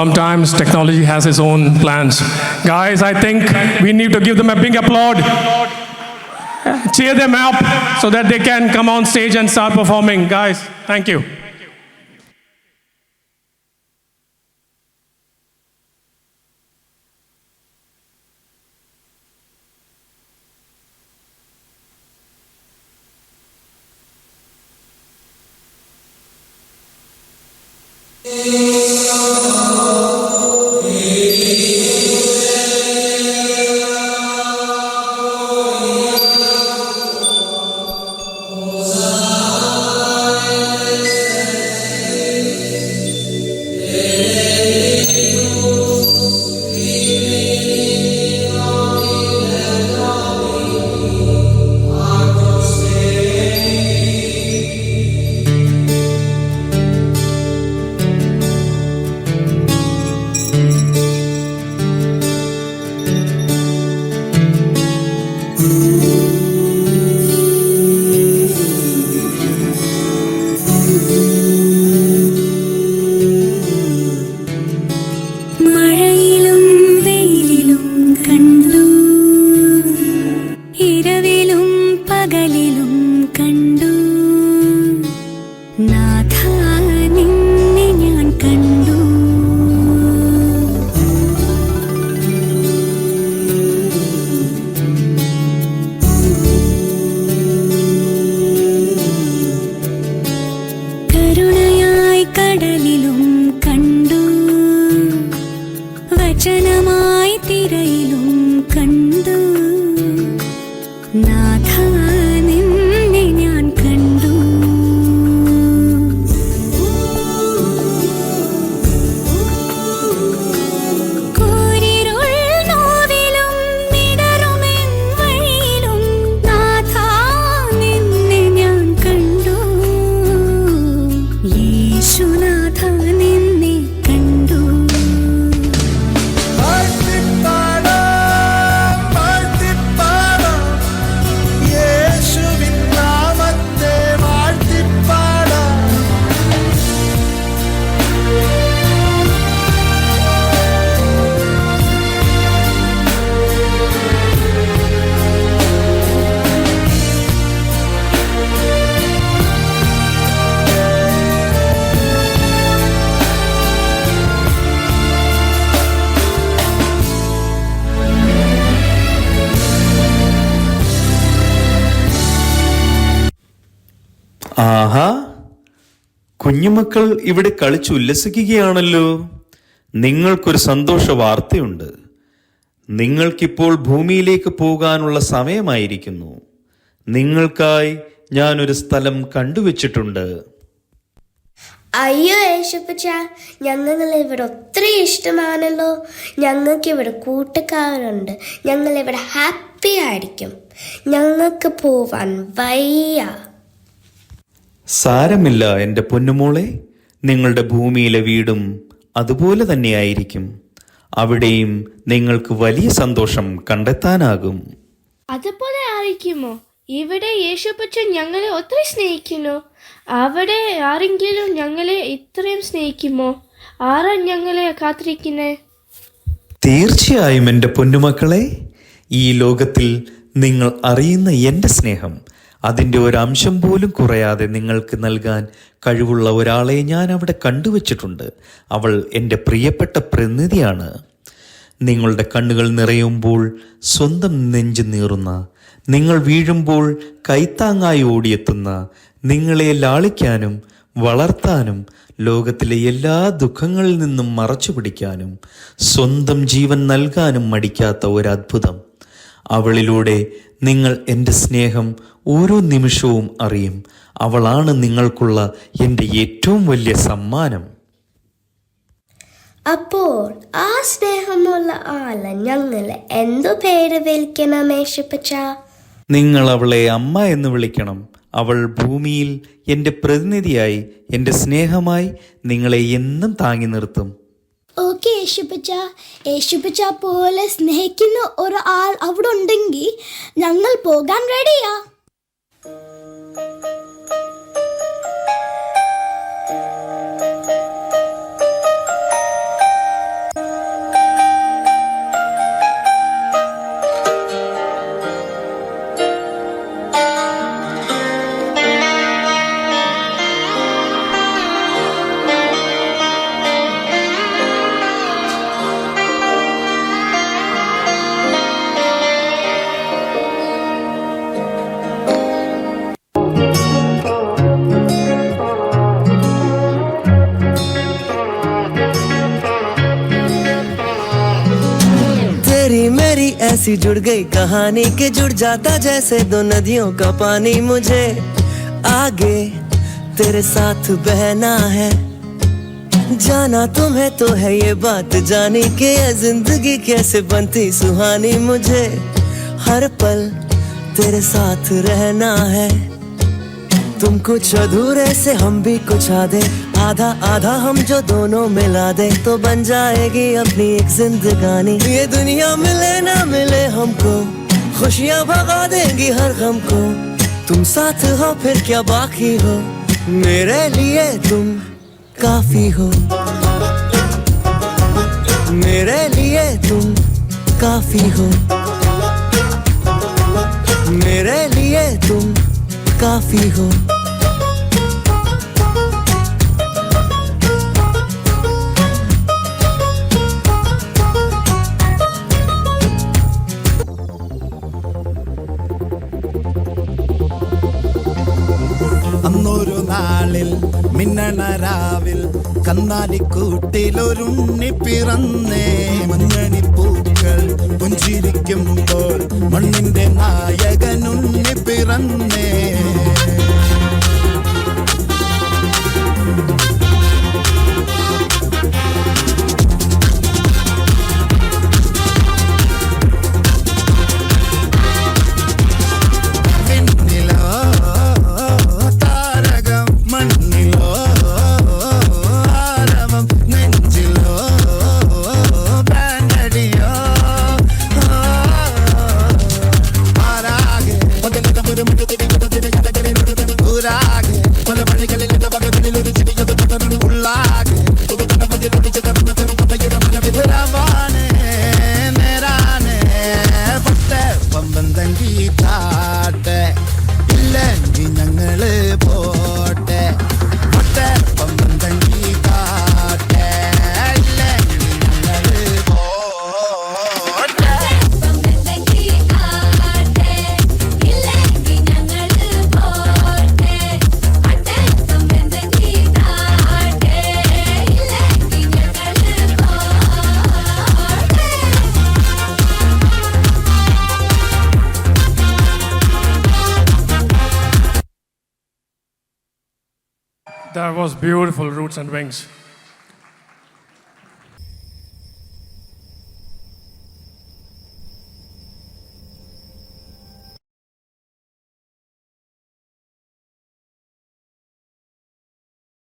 Sometimes technology has its own plans. Guys, I think we need to give them a big applaud. Cheer them up so that they can come on stage and start performing. Guys, thank you. ആഹാ, കുഞ്ഞുമക്കൾ ഇവിടെ കളിച്ചുല്ലസിക്കുകയാണല്ലോ. നിങ്ങൾക്കൊരു സന്തോഷ വാർത്തയുണ്ട്. നിങ്ങൾക്കിപ്പോൾ ഭൂമിയിലേക്ക് പോകാനുള്ള സമയമായിരിക്കുന്നു. നിങ്ങൾക്കായി ഞാനൊരു സ്ഥലം കണ്ടുവച്ചിട്ടുണ്ട്. അയ്യോ യേശുപ്പച്ച, ഞങ്ങൾ ഇവിടെ ഒത്തിരി ഇഷ്ടമാണല്ലോ. ഞങ്ങൾക്ക് ഇവിടെ കൂട്ടുകാരുണ്ട്. ഞങ്ങൾ ഇവിടെ ഹാപ്പി ആയിരിക്കും. ഞങ്ങൾക്ക് പോവാൻ വയ്യ. സാരമില്ല എൻ്റെ പൊന്നുമോളെ, നിങ്ങളുടെ ഭൂമിയിലെ വീടും അതുപോലെ തന്നെയായിരിക്കും. അവിടെയും നിങ്ങൾക്ക് വലിയ സന്തോഷം കണ്ടെത്താനാകും. അതുപോലെ ആയിരിക്കുമോ? ഇവിടെ യേശുപ്പച്ചൻ ഞങ്ങളെ ഒത്തിരി സ്നേഹിക്കുന്നു. അവിടെ ആരെങ്കിലും ഞങ്ങളെ ഇത്രയും സ്നേഹിക്കുമോ? ആരാ ഞങ്ങളെ കാത്തിരിക്കുന്നേ? തീർച്ചയായും എൻ്റെ പൊന്നുമക്കളെ, ഈ ലോകത്തിൽ നിങ്ങൾ അറിയുന്ന എൻ്റെ സ്നേഹം അതിൻ്റെ ഒരംശം പോലും കുറയാതെ നിങ്ങൾക്ക് നൽകാൻ കഴിവുള്ള ഒരാളെ ഞാൻ അവിടെ കണ്ടുവച്ചിട്ടുണ്ട്. അവൾ എൻ്റെ പ്രിയപ്പെട്ട പ്രതിനിധിയാണ്. നിങ്ങളുടെ കണ്ണുകൾ നിറയുമ്പോൾ സ്വന്തം നെഞ്ചു നീറുന്ന, നിങ്ങൾ വീഴുമ്പോൾ കൈത്താങ്ങായി ഓടിയെത്തുന്ന, നിങ്ങളെ ലാളിക്കാനും വളർത്താനും ലോകത്തിലെ എല്ലാ ദുഃഖങ്ങളിൽ നിന്നും മറച്ചു പിടിക്കാനും സ്വന്തം ജീവൻ നൽകാനും മടിക്കാത്ത ഒരത്ഭുതം. അവളിലൂടെ നിങ്ങൾ എൻ്റെ സ്നേഹം ഓരോ നിമിഷവും അറിയും. അവളാണ് നിങ്ങൾക്കുള്ള എൻ്റെ ഏറ്റവും വലിയ സമ്മാനം. അപ്പോൾ ആ സ്നേഹമുള്ള ആളെ ഞങ്ങൾ എന്തു പേര് വിളിക്കണം യേശുപ്പച്ച? നിങ്ങൾ അവളെ അമ്മ എന്ന് വിളിക്കണം. അവൾ ഭൂമിയിൽ എൻ്റെ പ്രതിനിധിയായി, എൻ്റെ സ്നേഹമായി നിങ്ങളെ എന്നും താങ്ങി നിർത്തും. ഓക്കെ യേശുപ്പച്ച, യേശുപ്പച്ച പോലെ സ്നേഹിക്കുന്ന ഒരാൾ അവിടെ ഉണ്ടെങ്കിൽ ഞങ്ങൾ പോകാൻ റെഡിയാ. सी जुड़ गई कहानी के जुड़ जाता जैसे दो नदियों का पानी। मुझे आगे तेरे साथ बहना है, जाना तुम्हें तो है ये बात जानी कि ये जिंदगी कैसे बनती सुहानी। मुझे हर पल तेरे साथ रहना है, तुम कुछ अधूरे से हम भी कुछ आधे, आधा आधा हम जो दोनों मिला दे तो बन जाएगी अपनी एक जिंदगानी। ये दुनिया मिले ना मिले हमको, खुशियाँ भगा देंगी हर गम को। तुम साथ हो फिर क्या बाकी हो, मेरे लिए तुम काफी हो, मेरे लिए तुम काफी हो, मेरे लिए तुम काफी हो। അന്നൊരു നാളിൽ മിന്നണരാവിൽ കന്നാലിക്കൂട്ടിലൊരുണ്ണി പിറന്നേ. മഞ്ഞണിപ്പൂക്കൾ പുഞ്ചിരിക്കുമ്പോൾ മണ്ണിന്റെ നായകനുണ്ണി പിറന്നേ. That was beautiful, Roots and Wings.